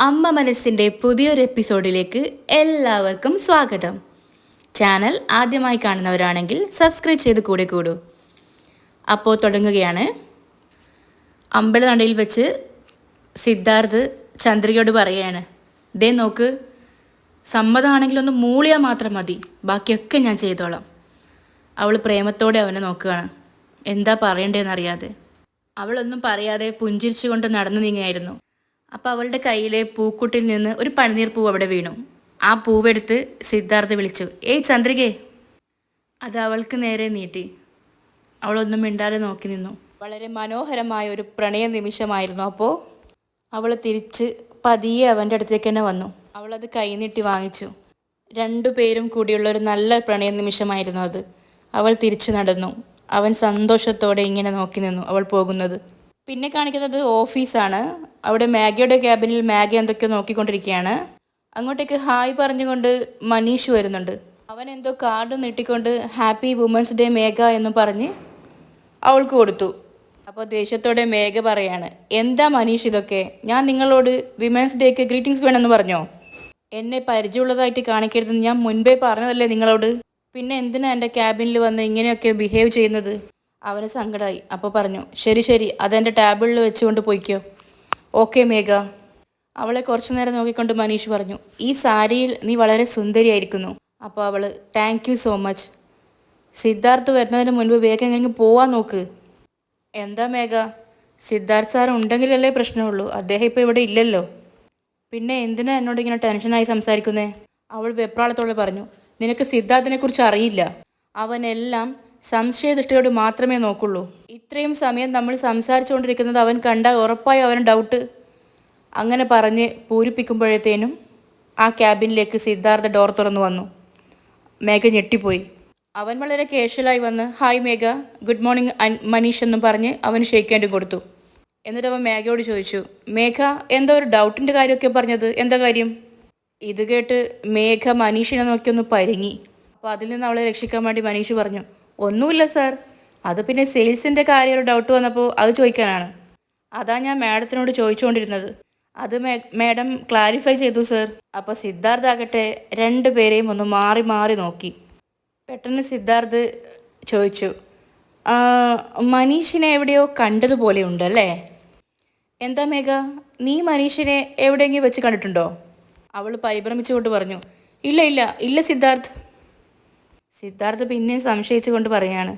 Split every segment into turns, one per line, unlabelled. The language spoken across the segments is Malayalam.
അമ്മ മനസ്സിൻ്റെ പുതിയൊരു എപ്പിസോഡിലേക്ക് എല്ലാവർക്കും സ്വാഗതം. ചാനൽ ആദ്യമായി കാണുന്നവരാണെങ്കിൽ സബ്സ്ക്രൈബ് ചെയ്ത് കൂടെ കൂടൂ. അപ്പോൾ തുടങ്ങുകയാണ്. അമ്പലനടയിൽ വെച്ച് സിദ്ധാർത്ഥ് ചന്ദ്രികയോട് പറയുകയാണ്, ദേ നോക്ക്, സമ്മതമാണെങ്കിൽ ഒന്ന് മൂളിയാൽ മാത്രം മതി, ബാക്കിയൊക്കെ ഞാൻ ചെയ്തോളാം. അവൾ പ്രേമത്തോടെ അവനെ നോക്കുകയാണ്, എന്താ പറയണ്ടേന്നറിയാതെ. അവളൊന്നും പറയാതെ പുഞ്ചിരിച്ചുകൊണ്ട് നടന്നു നീങ്ങിയായിരുന്നു. അപ്പോൾ അവളുടെ കയ്യിലെ പൂക്കുട്ടിൽ നിന്ന് ഒരു പനിനീർ പൂവ് അവിടെ വീണു. ആ പൂവെടുത്ത് സിദ്ധാർത്ഥ് വിളിച്ചു, ഏയ് ചന്ദ്രികേ. അത് അവൾക്ക് നേരെ നീട്ടി. അവളൊന്നും മിണ്ടാതെ നോക്കി നിന്നു. വളരെ മനോഹരമായ ഒരു പ്രണയ നിമിഷമായിരുന്നു. അപ്പോൾ അവൾ തിരിച്ച് പതിയെ അവൻ്റെ അടുത്തേക്ക് തന്നെ വന്നു. അവളത് കൈനീട്ടി വാങ്ങിച്ചു. രണ്ടുപേരും കൂടിയുള്ള ഒരു നല്ല പ്രണയ നിമിഷമായിരുന്നു അത്. അവൾ തിരിച്ചു നടന്നു. അവൻ സന്തോഷത്തോടെ ഇങ്ങനെ നോക്കി നിന്നു അവൾ പോകുന്നത്. പിന്നെ കാണിക്കുന്നത് ഓഫീസാണ്. അവിടെ മാഗിയുടെ ക്യാബിനിൽ മാഗി എന്തൊക്കെയോ നോക്കിക്കൊണ്ടിരിക്കുകയാണ്. അങ്ങോട്ടേക്ക് ഹായ് പറഞ്ഞുകൊണ്ട് മനീഷ് വരുന്നുണ്ട്. അവൻ എന്തോ കാർഡ് നീട്ടിക്കൊണ്ട് ഹാപ്പി വുമൻസ് ഡേ മേഘ എന്ന് പറഞ്ഞ് അവൾക്ക് കൊടുത്തു. അപ്പോൾ ദേഷ്യത്തോടെ മേഘ പറയാണ്, എന്താ മനീഷ് ഇതൊക്കെ? ഞാൻ നിങ്ങളോട് വിമൻസ് ഡേക്ക് ഗ്രീറ്റിംഗ്സ് വേണമെന്ന് പറഞ്ഞോ? എന്നെ പരിചയമുള്ളതായിട്ട് കാണിക്കരുതെന്ന് ഞാൻ മുൻപേ പറഞ്ഞതല്ലേ നിങ്ങളോട്? പിന്നെ എന്തിനാ എൻ്റെ ക്യാബിനിൽ വന്ന് ഇങ്ങനെയൊക്കെ ബിഹേവ് ചെയ്യുന്നത്? അവന് സങ്കടമായി. അപ്പോൾ പറഞ്ഞു, ശരി ശരി, അതെൻ്റെ ടേബിളിൽ വെച്ചുകൊണ്ട് പോയിക്കോ. ഓക്കെ മേഘ. അവളെ കുറച്ചു നേരം നോക്കിക്കൊണ്ട് മനീഷ് പറഞ്ഞു, ഈ സാരിയിൽ നീ വളരെ സുന്ദരിയായിരിക്കുന്നു. അപ്പോൾ അവൾ, thank you so much. Siddharth വരുന്നതിന് മുൻപ് വേഗം എങ്ങനെ പോവാൻ നോക്ക്. എന്താ മേഘ? സിദ്ധാർത്ഥ് സാർ ഉണ്ടെങ്കിലല്ലേ പ്രശ്നമുള്ളൂ, അദ്ദേഹം ഇപ്പോൾ ഇവിടെ ഇല്ലല്ലോ. പിന്നെ എന്തിനാ എന്നോട് ഇങ്ങനെ ടെൻഷനായി സംസാരിക്കുന്നേ? അവൾ വെപ്രാളത്തോടെ പറഞ്ഞു, നിനക്ക് സിദ്ധാർത്ഥിനെ കുറിച്ച് അറിയില്ല. അവനെല്ലാം സംശയദൃഷ്ടിയോട് മാത്രമേ നോക്കുള്ളൂ. ഇത്രയും സമയം നമ്മൾ സംസാരിച്ചുകൊണ്ടിരിക്കുന്നത് അവൻ കണ്ടാൽ ഉറപ്പായി അവന് ഡൗട്ട്. അങ്ങനെ പറഞ്ഞ് പൂരിപ്പിക്കുമ്പോഴത്തേനും ആ ക്യാബിനിലേക്ക് സിദ്ധാർത്ഥ ഡോർ തുറന്നു വന്നു. മേഘ ഞെട്ടിപ്പോയി. അവൻ വളരെ കേഷ്വലായി വന്ന്, ഹായ് മേഘ, ഗുഡ് മോർണിംഗ് മനീഷ് എന്നും പറഞ്ഞ് അവന് ഷേക്ക് ഹാൻഡ് കൊടുത്തു. എന്നിട്ട് അവൻ മേഘയോട് ചോദിച്ചു, മേഘ എന്തോ ഒരു ഡൗട്ടിൻ്റെ കാര്യമൊക്കെ പറഞ്ഞത്, എന്താ കാര്യം? ഇത് കേട്ട് മേഘ മനീഷിനെ നോക്കിയൊന്ന് പരിങ്ങി. അപ്പോൾ അതിൽ നിന്ന് അവളെ രക്ഷിക്കാൻ വേണ്ടി മനീഷ് പറഞ്ഞു, ഒന്നുമില്ല സാർ, അത് പിന്നെ സെയിൽസിൻ്റെ കാര്യം ഒരു ഡൗട്ട് വന്നപ്പോൾ അത് ചോദിക്കാനാണ്. അതാ ഞാൻ മാഡത്തിനോട് ചോദിച്ചുകൊണ്ടിരുന്നത്. അത് മാഡം ക്ലാരിഫൈ ചെയ്തു സാർ. അപ്പോൾ സിദ്ധാർത്ഥ് ആകട്ടെ രണ്ടുപേരെയും ഒന്ന് മാറി മാറി നോക്കി. പെട്ടെന്ന് സിദ്ധാർത്ഥ് ചോദിച്ചു, മനീഷിനെ എവിടെയോ കണ്ടതുപോലെ ഉണ്ടല്ലേ? എന്താ മേഘ, നീ മനീഷിനെ എവിടെയെങ്കിലും വെച്ച് കണ്ടിട്ടുണ്ടോ? അവൾ പരിഭ്രമിച്ചുകൊണ്ട് പറഞ്ഞു, ഇല്ല ഇല്ല ഇല്ല സിദ്ധാർത്ഥ്. സിദ്ധാർത്ഥ് പിന്നെയും സംശയിച്ചുകൊണ്ട് പറയാണ്,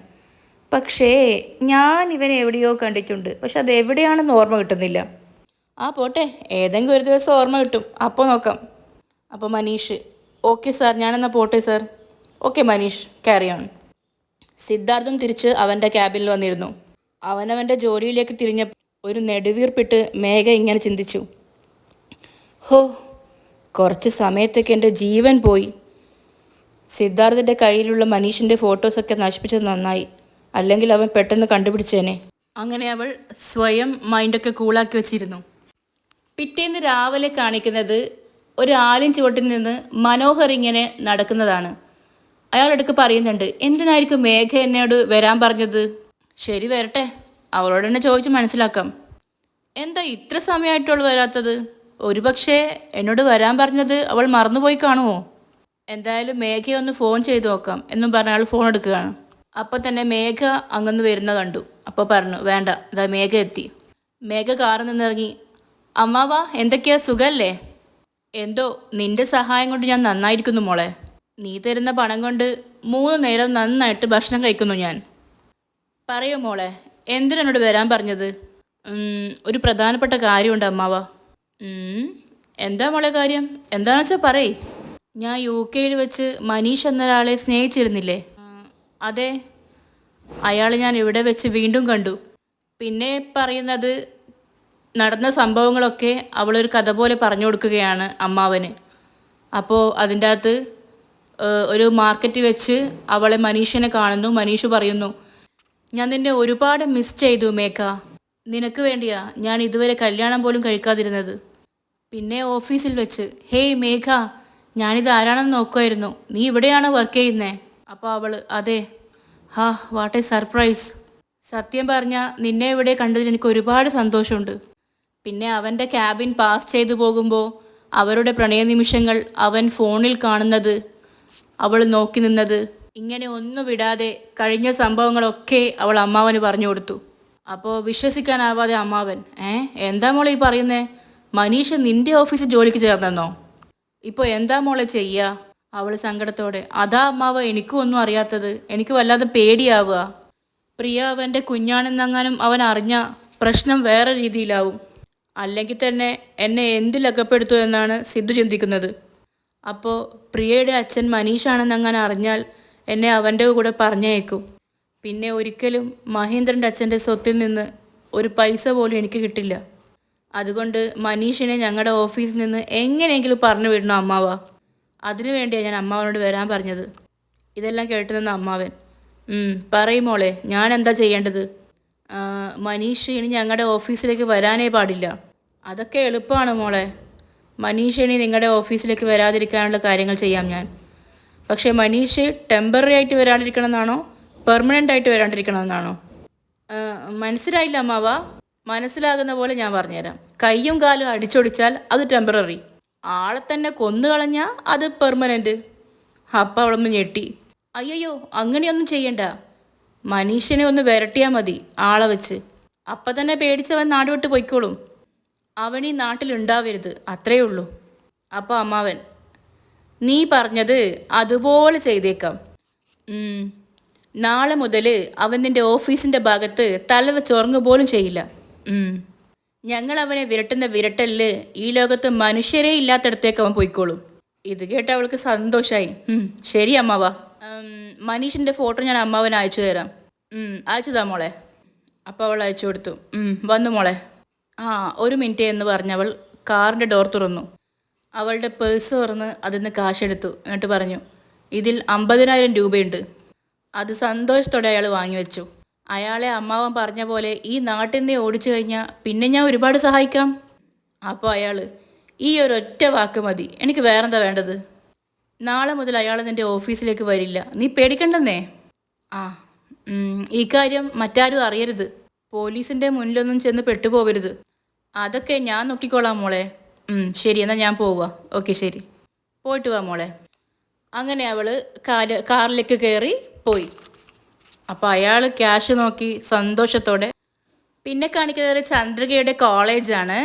പക്ഷേ ഞാൻ ഇവനെ എവിടെയോ കണ്ടിട്ടുണ്ട്, പക്ഷെ അത് എവിടെയാണെന്ന് ഓർമ്മ കിട്ടുന്നില്ല. ആ പോട്ടെ, ഏതെങ്കിലും ഒരു ദിവസം ഓർമ്മ കിട്ടും, അപ്പോൾ നോക്കാം. അപ്പോൾ മനീഷ്, ഓക്കെ സാർ, ഞാനെന്നാൽ പോട്ടെ sir. Okay Manish, carry on. സിദ്ധാർത്ഥും തിരിച്ച് അവൻ്റെ ക്യാബിനിൽ വന്നിരുന്നു. അവനവൻ്റെ ജോലിയിലേക്ക് തിരിഞ്ഞ ഒരു നെടുവീർപ്പിട്ട് മേഘ ഇങ്ങനെ ചിന്തിച്ചു, ഹോ, കുറച്ച് സമയത്തേക്ക് എൻ്റെ ജീവൻ പോയി. സിദ്ധാർത്ഥിൻ്റെ കയ്യിലുള്ള മനീഷിൻ്റെ ഫോട്ടോസൊക്കെ നശിപ്പിച്ചത് നന്നായി, അല്ലെങ്കിൽ അവൻ പെട്ടെന്ന് കണ്ടുപിടിച്ചേനെ. അങ്ങനെ അവൾ സ്വയം മൈൻഡൊക്കെ കൂളാക്കി വെച്ചിരുന്നു. പിറ്റേന്ന് രാവിലെ കാണിക്കുന്നത് ഒരു ആലിൻ ചുവട്ടിൽ നിന്ന് മനോഹർ ഇങ്ങനെ നടക്കുന്നതാണ്. അയാളെടുക്ക് പറയുന്നുണ്ട്, എന്തിനായിരിക്കും മേഘ എന്നോട് വരാൻ പറഞ്ഞത്? ശരി വരട്ടെ, അവളോട് തന്നെ ചോദിച്ച് മനസ്സിലാക്കാം. എന്താ ഇത്ര സമയമായിട്ടുള്ളൂ വരാത്തത്? ഒരുപക്ഷെ എന്നോട് വരാൻ പറഞ്ഞത് അവൾ മറന്നുപോയി കാണുമോ? എന്തായാലും മേഘയെ ഒന്ന് ഫോൺ ചെയ്ത് നോക്കാം എന്നും പറഞ്ഞ അയാൾ ഫോൺ എടുക്കുകയാണ്. അപ്പോൾ തന്നെ മേഘ അങ്ങന്ന് വരുന്ന കണ്ടു. അപ്പോൾ പറഞ്ഞു, വേണ്ട, ഇതാ മേഘ എത്തി. മേഘ കാറിൽ നിന്നിറങ്ങി, അമ്മാവാ, എന്തൊക്കെയാ, സുഖല്ലേ? എന്തോ നിന്റെ സഹായം കൊണ്ട് ഞാൻ നന്നായിരിക്കുന്നു മോളെ. നീ തരുന്ന പണം കൊണ്ട് 3 നേരം നന്നായിട്ട് ഭക്ഷണം കഴിക്കുന്നു ഞാൻ. പറയൂ മോളെ, എന്തിനോട് വരാൻ പറഞ്ഞത്? ഒരു പ്രധാനപ്പെട്ട കാര്യമുണ്ട് അമ്മാവാ. എന്താ മോളെ കാര്യം? എന്താണെന്ന് വെച്ചാൽ പറയ്. ഞാൻ UK വെച്ച് മനീഷ് എന്നൊരാളെ സ്നേഹിച്ചിരുന്നില്ലേ? അതെ, അയാൾ ഞാൻ ഇവിടെ വെച്ച് വീണ്ടും കണ്ടു. പിന്നെ പറയുന്നത് നടന്ന സംഭവങ്ങളൊക്കെ അവളൊരു കഥ പോലെ പറഞ്ഞു കൊടുക്കുകയാണ് അമ്മാവന്. അപ്പോൾ അതിൻ്റെ അകത്ത് ഒരു മാർക്കറ്റിൽ വെച്ച് അവളെ മനീഷിനെ കാണുന്നു. മനീഷ് പറയുന്നു, ഞാൻ നിന്നെ ഒരുപാട് മിസ് ചെയ്തു മേഘ, നിനക്ക് വേണ്ടിയാ ഞാൻ ഇതുവരെ കല്യാണം പോലും കഴിക്കാതിരുന്നത്. പിന്നെ ഓഫീസിൽ വെച്ച്, ഹേയ് മേഘ, ഞാനിത് ആരാണെന്ന് നോക്കുമായിരുന്നു, നീ ഇവിടെയാണ് വർക്ക് ചെയ്യുന്നേ? അപ്പോൾ അവൾ, അതെ. ഹാ, വാട്ട് എ സർപ്രൈസ്. സത്യം പറഞ്ഞാൽ നിന്നെ ഇവിടെ കണ്ടതിൽ എനിക്ക് ഒരുപാട് സന്തോഷമുണ്ട്. പിന്നെ അവൻ്റെ ക്യാബിൻ പാസ് ചെയ്തു പോകുമ്പോൾ അവരുടെ പ്രണയനിമിഷങ്ങൾ അവൻ ഫോണിൽ കാണുന്നത്, അവൾ നോക്കി നിന്നത്, ഇങ്ങനെ ഒന്നും വിടാതെ കഴിഞ്ഞ സംഭവങ്ങളൊക്കെ അവൾ അമ്മാവന് പറഞ്ഞു കൊടുത്തു. അപ്പോൾ വിശ്വസിക്കാനാവാതെ അമ്മാവൻ, എന്താ മോളെ ഈ പറയുന്നേ? മനീഷ് നിന്റെ ഓഫീസിൽ ജോലിക്ക് ചേർന്നെന്നോ? ഇപ്പോൾ എന്താ മോളെ ചെയ്യുക? അവൾ സങ്കടത്തോടെ. അതാ അമ്മാവ എനിക്കും ഒന്നും അറിയാത്തത്, എനിക്ക് വല്ലാതെ പേടിയാവുക. പ്രിയ അവൻ്റെ കുഞ്ഞാണെന്നെങ്ങാനും അവൻ അറിഞ്ഞ പ്രശ്നം വേറെ രീതിയിലാവും. അല്ലെങ്കിൽ തന്നെ എന്നെ എന്തിലകപ്പെടുത്തു എന്നാണ് സിദ്ധു ചിന്തിക്കുന്നത്. അപ്പോൾ പ്രിയയുടെ അച്ഛൻ മനീഷാണെന്നങ്ങനെ അറിഞ്ഞാൽ എന്നെ അവൻ്റെ കൂടെ പറഞ്ഞേക്കും. പിന്നെ ഒരിക്കലും മഹേന്ദ്രൻ്റെ അച്ഛൻ്റെ സ്വത്തിൽ നിന്ന് ഒരു പൈസ പോലും എനിക്ക് കിട്ടില്ല. അതുകൊണ്ട് മനീഷിനെ ഞങ്ങളുടെ ഓഫീസിൽ നിന്ന് എങ്ങനെയെങ്കിലും പറഞ്ഞു വിടണം അമ്മാവ. അതിനു വേണ്ടിയാണ് ഞാൻ അമ്മാവനോട് വരാൻ പറഞ്ഞത്. ഇതെല്ലാം കേട്ടു നിന്ന അമ്മാവൻ, പറയും മോളെ, ഞാൻ എന്താ ചെയ്യേണ്ടത്? മനീഷ് ഇനി ഞങ്ങളുടെ ഓഫീസിലേക്ക് വരാനേ പാടില്ല. അതൊക്കെ എളുപ്പമാണ് മോളെ. മനീഷ് ഇനി നിങ്ങളുടെ ഓഫീസിലേക്ക് വരാതിരിക്കാനുള്ള കാര്യങ്ങൾ ചെയ്യാം ഞാൻ. പക്ഷേ മനീഷ് ടെമ്പററി ആയിട്ട് വരാണ്ടിരിക്കണമെന്നാണോ പെർമനൻ്റ് ആയിട്ട് വരാണ്ടിരിക്കണമെന്നാണോ? മനസ്സിലായില്ല അമ്മാവ. മനസ്സിലാകുന്ന പോലെ ഞാൻ പറഞ്ഞുതരാം. കയ്യും കാലും അടിച്ചൊടിച്ചാൽ അത് ടെമ്പററി, ആളെ തന്നെ കൊന്നു കളഞ്ഞാൽ അത് പെർമനൻ്റ്. അപ്പം അവളൊന്ന് ഞെട്ടി. അയ്യോ, അങ്ങനെയൊന്നും ചെയ്യണ്ട. മനീഷിനെ ഒന്ന് വിരട്ടിയാൽ മതി ആളെ വെച്ച്. അപ്പം തന്നെ പേടിച്ചവൻ നാട് വിട്ട് പൊയ്ക്കോളും. അവൻ ഈ നാട്ടിലുണ്ടാവരുത്, അത്രയേ ഉള്ളൂ. അപ്പോൾ അമ്മാവൻ, നീ പറഞ്ഞത് അതുപോലെ ചെയ്തേക്കാം. നാളെ മുതൽ അവൻ നിൻ്റെ ഓഫീസിൻ്റെ ഭാഗത്ത് തലവെച്ചുറങ്ങു പോലും ചെയ്യില്ല. ഞങ്ങൾ അവനെ വിരട്ടുന്ന വിരട്ടലിൽ ഈ ലോകത്ത് മനുഷ്യരേ ഇല്ലാത്തടത്തേക്ക് അവൻ പോയിക്കോളും. ഇത് കേട്ട് അവൾക്ക് സന്തോഷമായി. ശരി അമ്മാവ, മനീഷിൻ്റെ ഫോട്ടോ ഞാൻ അമ്മാവൻ അയച്ചു തരാം. അയച്ചുതാ മോളെ. അപ്പോൾ അവൾ അയച്ചു കൊടുത്തു. വന്നു മോളെ. ഒരു മിനിറ്റ് എന്ന് പറഞ്ഞവൾ കാറിൻ്റെ ഡോർ തുറന്നു. അവളുടെ പേഴ്സ് തുറന്ന് അതിന്ന് കാശെടുത്തു. എന്നിട്ട് പറഞ്ഞു, ഇതിൽ 50,000 രൂപയുണ്ട്. അത് സന്തോഷത്തോടെ അയാൾ വാങ്ങിവെച്ചു. അയാളെ അമ്മാവൻ പറഞ്ഞ പോലെ ഈ നാട്ടിൽ നിന്ന് ഓടിച്ചു കഴിഞ്ഞാൽ പിന്നെ ഞാൻ ഒരുപാട് സഹായിക്കാം. അപ്പോൾ അയാൾ, ഈ ഒരൊറ്റ വാക്ക് മതി, എനിക്ക് വേറെന്താ വേണ്ടത്? നാളെ മുതൽ അയാൾ നിൻ്റെ ഓഫീസിലേക്ക് വരില്ല, നീ പേടിക്കണ്ടെന്നേ. ഈ കാര്യം മറ്റാരും അറിയരുത്. പോലീസിൻ്റെ മുന്നിലൊന്നും ചെന്ന് പെട്ടുപോകരുത്. അതൊക്കെ ഞാൻ നോക്കിക്കോളാം മോളെ. ശരി, എന്നാൽ ഞാൻ പോവുക. ഓക്കെ ശരി, പോയിട്ട് വാ മോളെ. അങ്ങനെ അവൾ കാറിലേക്ക് കയറി പോയി. അപ്പോൾ അയാൾ ക്യാഷ് നോക്കി സന്തോഷത്തോടെ. പിന്നെ കാണിക്കുന്നത് ചന്ദ്രികയുടെ കോളേജാണ്.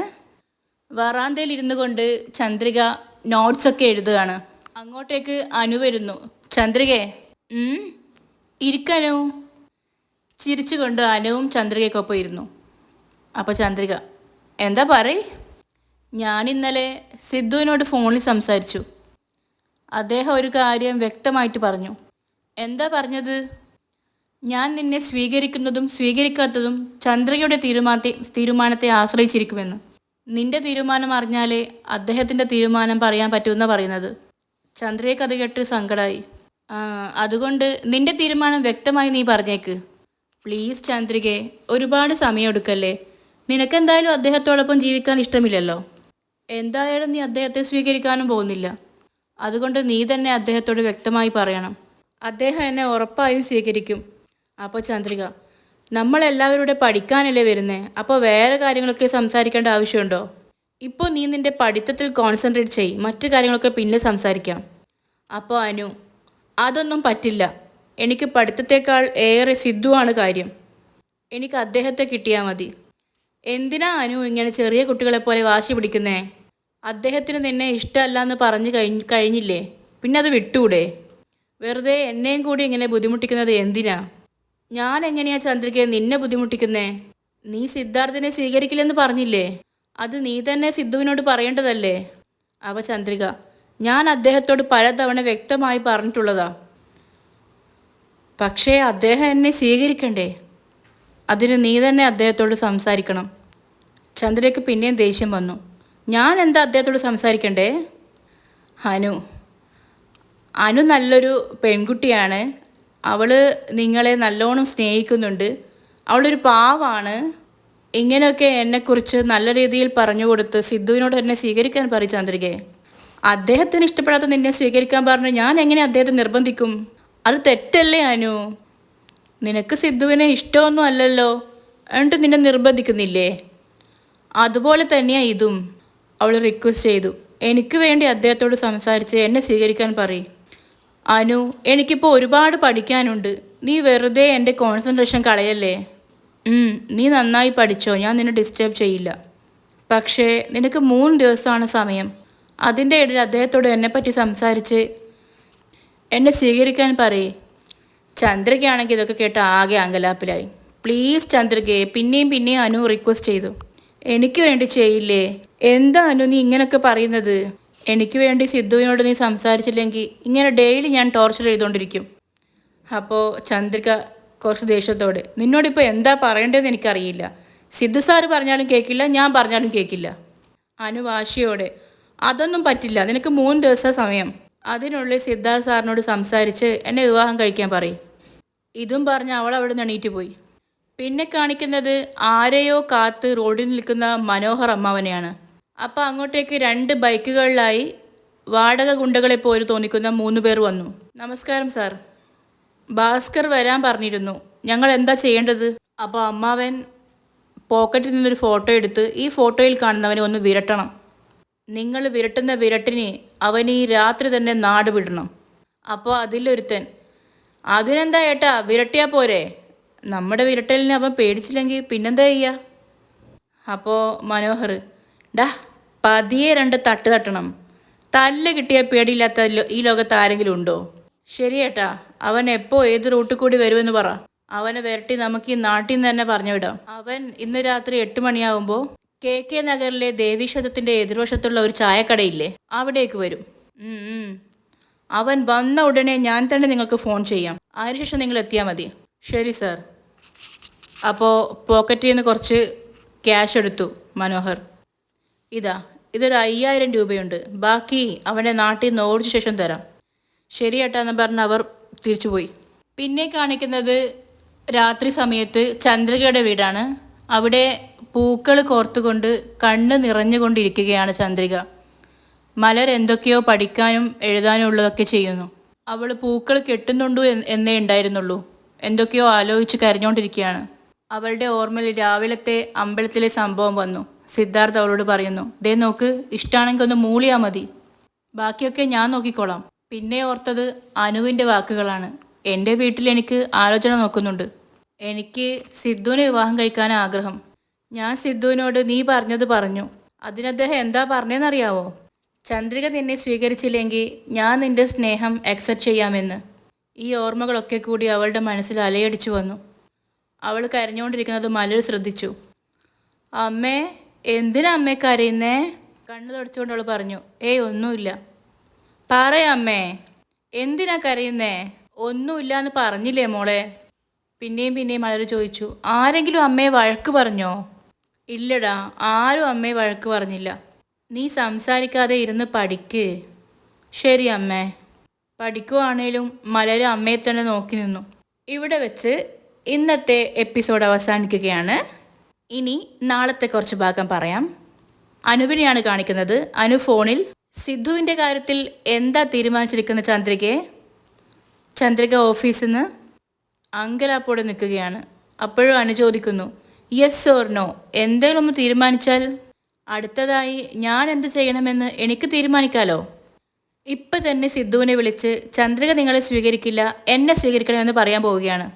വറാന്തയിൽ ഇരുന്നു കൊണ്ട് ചന്ദ്രിക നോട്ട്സൊക്കെ എഴുതുകയാണ്. അങ്ങോട്ടേക്ക് അനു വരുന്നു. ചന്ദ്രികയെ, ഇരിക്കനു. ചിരിച്ചുകൊണ്ട് അനുവും ചന്ദ്രികയ്ക്കൊപ്പം ഇരുന്നു. അപ്പോൾ ചന്ദ്രിക, എന്താ പറയ്? ഞാനിന്നലെ സിദ്ധുവിനോട് ഫോണിൽ സംസാരിച്ചു. അദ്ദേഹം ഒരു കാര്യം വ്യക്തമായിട്ട് പറഞ്ഞു. എന്താ പറഞ്ഞത്? ഞാൻ നിന്നെ സ്വീകരിക്കുന്നതും സ്വീകരിക്കാത്തതും ചന്ദ്രികയുടെ തീരുമാനത്തെ ആശ്രയിച്ചിരിക്കുമെന്ന്. നിന്റെ തീരുമാനം അറിഞ്ഞാലേ അദ്ദേഹത്തിൻ്റെ തീരുമാനം പറയാൻ പറ്റുമെന്നാണ് പറയുന്നത്. ചന്ദ്രികയ്ക്ക് അത് കേട്ട് സങ്കടമായി. അതുകൊണ്ട് നിന്റെ തീരുമാനം വ്യക്തമായി നീ പറഞ്ഞേക്ക്. പ്ലീസ് ചന്ദ്രികെ, ഒരുപാട് സമയമെടുക്കല്ലേ. നിനക്കെന്തായാലും അദ്ദേഹത്തോടൊപ്പം ജീവിക്കാൻ ഇഷ്ടമില്ലല്ലോ. എന്തായാലും നീ അദ്ദേഹത്തെ സ്വീകരിക്കാനും പോകുന്നില്ല. അതുകൊണ്ട് നീ തന്നെ അദ്ദേഹത്തോട് വ്യക്തമായി പറയണം. അദ്ദേഹം എന്നെ ഉറപ്പായും സ്വീകരിക്കും. അപ്പോൾ ചന്ദ്രിക, നമ്മളെല്ലാവരുടെ പഠിക്കാനല്ലേ വരുന്നേ, അപ്പോൾ വേറെ കാര്യങ്ങളൊക്കെ സംസാരിക്കേണ്ട ആവശ്യമുണ്ടോ? ഇപ്പോൾ നീ നിൻ്റെ പഠിത്തത്തിൽ കോൺസെൻട്രേറ്റ് ചെയ്യ്, മറ്റു കാര്യങ്ങളൊക്കെ പിന്നെ സംസാരിക്കാം. അപ്പോൾ അനു, അതൊന്നും പറ്റില്ല. എനിക്ക് പഠിത്തത്തേക്കാൾ ഏറെ സിദ്ധുവാണ് കാര്യം. എനിക്ക് അദ്ദേഹത്തെ കിട്ടിയാൽ മതി. എന്തിനാ അനു ഇങ്ങനെ ചെറിയ കുട്ടികളെപ്പോലെ വാശി പിടിക്കുന്നേ? അദ്ദേഹത്തിന് നിന്നെ ഇഷ്ടമല്ല എന്ന് പറഞ്ഞു കഴിഞ്ഞില്ലേ, പിന്നെ അത് വിട്ടൂടെ? വെറുതെ എന്നെയും കൂടി ഇങ്ങനെ ബുദ്ധിമുട്ടിക്കുന്നത് എന്തിനാ? ഞാൻ എങ്ങനെയാ ചന്ദ്രികയെ നിന്നെ ബുദ്ധിമുട്ടിക്കുന്നേ? നീ സിദ്ധാർത്ഥിനെ സ്വീകരിക്കില്ലെന്ന് പറഞ്ഞില്ലേ, അത് നീ തന്നെ സിദ്ധുവിനോട് പറയേണ്ടതല്ലേ? അവ ചന്ദ്രിക, ഞാൻ അദ്ദേഹത്തോട് പലതവണ വ്യക്തമായി പറഞ്ഞിട്ടുള്ളതാ. പക്ഷേ അദ്ദേഹം എന്നെ സ്വീകരിക്കണ്ടേ? അതിന് നീ തന്നെ അദ്ദേഹത്തോട് സംസാരിക്കണം. ചന്ദ്രയ്ക്ക് പിന്നെയും ദേഷ്യം വന്നു. ഞാൻ എന്താ അദ്ദേഹത്തോട് സംസാരിക്കണ്ടേ? അനു നല്ലൊരു പെൺകുട്ടിയാണ്. അവൾ നിങ്ങളെ നല്ലോണം സ്നേഹിക്കുന്നുണ്ട്. അവളൊരു പാവാണ്. ഇങ്ങനെയൊക്കെ എന്നെക്കുറിച്ച് നല്ല രീതിയിൽ പറഞ്ഞു കൊടുത്ത് സിദ്ധുവിനോട് എന്നെ സ്വീകരിക്കാൻ പറയും ചന്ദ്രികയെ. അദ്ദേഹത്തിന് ഇഷ്ടപ്പെടാത്ത നിന്നെ സ്വീകരിക്കാൻ പറഞ്ഞു ഞാൻ എങ്ങനെ അദ്ദേഹത്തെ നിർബന്ധിക്കും? അത് തെറ്റല്ലേ അനു? നിനക്ക് സിദ്ധുവിനെ ഇഷ്ടമൊന്നും അല്ലല്ലോ, എന്നിട്ട് നിന്നെ നിർബന്ധിക്കുന്നില്ലേ? അതുപോലെ തന്നെയാണ് ഇതും. അവൾ റിക്വസ്റ്റ് ചെയ്തു, എനിക്ക് വേണ്ടി അദ്ദേഹത്തോട് സംസാരിച്ച് എന്നെ സ്വീകരിക്കാൻ പറയും. അനു, എനിക്കിപ്പോൾ ഒരുപാട് പഠിക്കാനുണ്ട്. നീ വെറുതെ എൻ്റെ കോൺസെൻട്രേഷൻ കളയല്ലേ. നീ നന്നായി പഠിച്ചോ, ഞാൻ നിന്നെ ഡിസ്റ്റർബ് ചെയ്യില്ല. പക്ഷേ നിനക്ക് 3 ദിവസമാണ് സമയം. അതിൻ്റെ ഇടയിൽ അദ്ദേഹത്തോട് എന്നെപ്പറ്റി സംസാരിച്ച് എന്നെ സ്വീകരിക്കാൻ പറയേ. ചന്ദ്രികയാണെങ്കിൽ ഇതൊക്കെ കേട്ട് ആകെ അങ്കലാപ്പിലായി. പ്ലീസ് ചന്ദ്രികയെ, പിന്നെയും അനു റിക്വസ്റ്റ് ചെയ്തു. എനിക്ക് വേണ്ടി ചെയ്യില്ലേ? എന്താ അനു നീ ഇങ്ങനെയൊക്കെ പറയുന്നത്? എനിക്ക് വേണ്ടി സിദ്ധുവിനോട് നീ സംസാരിച്ചില്ലെങ്കിൽ ഇങ്ങനെ ഡെയിലി ഞാൻ ടോർച്ചർ ചെയ്തുകൊണ്ടിരിക്കും. അപ്പോൾ ചന്ദ്രിക കുറച്ച് ദേഷ്യത്തോടെ, നിന്നോടിപ്പോൾ എന്താ പറയേണ്ടതെന്ന് എനിക്കറിയില്ല. സിദ്ധു സാറ് പറഞ്ഞാലും കേൾക്കില്ല, ഞാൻ പറഞ്ഞാലും കേൾക്കില്ല. അനു വാശിയോടെ, അതൊന്നും പറ്റില്ല, നിനക്ക് 3 ദിവസം സമയം. അതിനുള്ളിൽ സിദ്ധാർത്ഥ് സാറിനോട് സംസാരിച്ച് എന്നെ വിവാഹം കഴിക്കാൻ പറയും. ഇതും പറഞ്ഞ് അവൾ അവിടെ നിന്ന് എണീറ്റ് പോയി. പിന്നെ കാണിക്കുന്നത് ആരെയോ കാത്ത് റോഡിൽ നിൽക്കുന്ന മനോഹർ അമ്മാവനെയാണ്. അപ്പോൾ അങ്ങോട്ടേക്ക് 2 ബൈക്കുകളിലായി വാടക ഗുണ്ടകളെ പോലെ തോന്നിക്കുന്ന 3 പേർ വന്നു. നമസ്കാരം സാർ, ഭാസ്കർ വരാൻ പറഞ്ഞിരുന്നു, ഞങ്ങൾ എന്താ ചെയ്യേണ്ടത്? അപ്പോൾ അമ്മാവൻ പോക്കറ്റിൽ നിന്നൊരു ഫോട്ടോ എടുത്ത്, ഈ ഫോട്ടോയിൽ കാണുന്നവനെ ഒന്ന് വിരട്ടണം. നിങ്ങൾ വിരട്ടുന്ന വിരട്ടിന് അവൻ ഈ രാത്രി തന്നെ നാട് വിടണം. അപ്പോൾ അതിലൊരുത്തൻ, അതിനെന്താ ഏട്ടാ, വിരട്ടിയാൽ പോരെ? നമ്മുടെ വിരട്ടലിനെ അവൻ പേടിച്ചില്ലെങ്കിൽ പിന്നെന്താ ചെയ്യുക? അപ്പോൾ മനോഹർ, ഡാ പതിയെ 2 തട്ട് തട്ടണം. തല്ല് കിട്ടിയ പേടിയില്ലാത്ത ഈ ലോകത്ത് ആരെങ്കിലും ഉണ്ടോ? ശരിയേട്ടാ, അവൻ എപ്പോൾ ഏത് റൂട്ടിൽ കൂടി വരുമെന്ന് പറ. അവനെ വിരട്ടി നമുക്ക് ഈ നാട്ടിൽ നിന്ന് തന്നെ പറഞ്ഞു വിടാം. അവൻ ഇന്ന് രാത്രി 8 മണിയാകുമ്പോൾ KK നഗറിലെ ദേവീക്ഷേത്രത്തിൻ്റെ എതിർവശത്തുള്ള ഒരു ചായക്കടയില്ലേ, അവിടേക്ക് വരും. അവൻ വന്ന ഉടനെ ഞാൻ തന്നെ നിങ്ങൾക്ക് ഫോൺ ചെയ്യാം. അതിനുശേഷം നിങ്ങൾ എത്തിയാൽ മതി. ശരി സാർ. അപ്പോൾ പോക്കറ്റിൽ നിന്ന് കുറച്ച് ക്യാഷ് എടുത്തു മനോഹർ. ഇതൊരു 5000 രൂപയുണ്ട്, ബാക്കി അവൻ്റെ നാട്ടിൽ നിന്ന് ഓടിച്ച ശേഷം തരാം. ശരിയേട്ടാന്ന് പറഞ്ഞ് അവർ തിരിച്ചുപോയി. പിന്നെ കാണിക്കുന്നത് രാത്രി സമയത്ത് ചന്ദ്രികയുടെ വീടാണ്. അവിടെ പൂക്കൾ കോർത്തുകൊണ്ട് കണ്ണ് നിറഞ്ഞുകൊണ്ടിരിക്കുകയാണ് ചന്ദ്രിക. മലർ എന്തൊക്കെയോ പഠിക്കാനും എഴുതാനും ഉള്ളതൊക്കെ ചെയ്യുന്നു. അവൾ പൂക്കൾ കെട്ടുന്നുണ്ടോ എന്നേ ഉണ്ടായിരുന്നുള്ളൂ. എന്തൊക്കെയോ ആലോചിച്ച് കരഞ്ഞുകൊണ്ടിരിക്കുകയാണ്. അവളുടെ ഓർമ്മയിൽ രാവിലത്തെ അമ്പലത്തിലെ സംഭവം വന്നു. സിദ്ധാർത്ഥ് അവളോട് പറയുന്നു, ദേ നോക്ക്, ഇഷ്ടമാണെങ്കിൽ ഒന്ന് മൂളിയാൽ മതി, ബാക്കിയൊക്കെ ഞാൻ നോക്കിക്കോളാം. പിന്നെ ഓർത്തത് അനുവിൻ്റെ വാക്കുകളാണ്. എൻ്റെ വീട്ടിൽ എനിക്ക് ആലോചന നോക്കുന്നുണ്ട്. എനിക്ക് സിദ്ധുവിനെ വിവാഹം കഴിക്കാൻ ആഗ്രഹം. ഞാൻ സിദ്ധുവിനോട് നീ പറഞ്ഞത് പറഞ്ഞു. അതിനദ്ദേഹം എന്താ പറഞ്ഞതെന്നറിയാവോ? ചന്ദ്രിക നിന്നെ സ്വീകരിച്ചില്ലെങ്കിൽ ഞാൻ നിൻ്റെ സ്നേഹം അക്സെപ്റ്റ് ചെയ്യാമെന്ന്. ഈ ഓർമ്മകളൊക്കെ കൂടി അവളുടെ മനസ്സിൽ അലയടിച്ചു വന്നു. അവൾ കരഞ്ഞുകൊണ്ടിരിക്കുന്നത് മലർ ശ്രദ്ധിച്ചു. അമ്മേ, എന്തിനാ അമ്മേ കരയുന്നേ? കണ്ണു തുടച്ചുകൊണ്ട് അവൾ പറഞ്ഞു, ഏയ് ഒന്നുമില്ല. പറയമ്മേ, എന്തിനാ കരയുന്നേ? ഒന്നുമില്ല എന്ന് പറഞ്ഞില്ലേ മോളെ? പിന്നെയും മലർ ചോദിച്ചു, ആരെങ്കിലും അമ്മയെ വഴക്ക് പറഞ്ഞോ? ഇല്ലടാ, ആരും അമ്മയെ വഴക്ക് പറഞ്ഞില്ല. നീ സംസാരിക്കാതെ ഇരുന്ന് പഠിക്ക്. ശരി അമ്മേ. പഠിക്കുവാണേലും മലർ അമ്മയെ തന്നെ നോക്കി നിന്നു. ഇവിടെ വെച്ച് ഇന്നത്തെ എപ്പിസോഡ് അവസാനിക്കുകയാണ്. ഇനി നാളത്തെ കുറച്ച് ഭാഗം പറയാം. അനുവിനെയാണ് കാണിക്കുന്നത്. അനു ഫോണിൽ സിദ്ധുവിൻ്റെ കാര്യത്തിൽ എന്താ തീരുമാനിച്ചിരിക്കുന്ന ചന്ദ്രിക ഓഫീസിൽ നിന്ന് അങ്കലാപ്പോടെ നിൽക്കുകയാണ്. അപ്പോഴും അനു ചോദിക്കുന്നു, യെസ് ഓർ നോ, എന്തെങ്കിലും ഒന്ന് തീരുമാനിച്ചാൽ അടുത്തതായി ഞാൻ എന്ത് ചെയ്യണമെന്ന് എനിക്ക് തീരുമാനിക്കാലോ. ഇപ്പം തന്നെ സിദ്ധുവിനെ വിളിച്ച് ചന്ദ്രിക നിങ്ങളെ സ്വീകരിക്കില്ല, എന്നെ സ്വീകരിക്കണമെന്ന് പറയാൻ പോവുകയാണ്.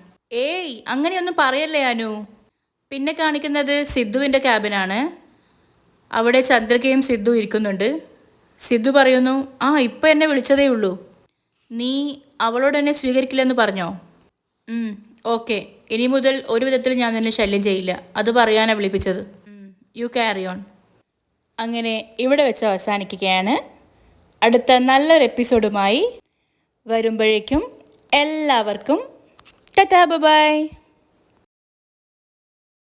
ഏയ് അങ്ങനെയൊന്നും പറയല്ലേ അനു. പിന്നെ കാണിക്കുന്നത് സിദ്ധുവിൻ്റെ ക്യാബിനാണ്. അവിടെ ചന്ദ്രികയും സിദ്ധു ഇരിക്കുന്നുണ്ട്. സിദ്ധു പറയുന്നു, ഇപ്പം എന്നെ വിളിച്ചതേ ഉള്ളൂ, നീ അവളോട് എന്നെ സ്വീകരിക്കില്ലെന്ന് പറഞ്ഞോ? ഓക്കെ, ഇനി മുതൽ ഒരു വിധത്തിൽ ഞാൻ നിന്നെ ശല്യം ചെയ്യില്ല, അത് പറയാനാണ് വിളിപ്പിച്ചത്. You carry on. അങ്ങനെ ഇവിടെ വെച്ച് അവസാനിക്കുകയാണ്. അടുത്ത നല്ലൊരു എപ്പിസോഡുമായി വരുമ്പോഴേക്കും എല്ലാവർക്കും ടാറ്റാ ബൈ.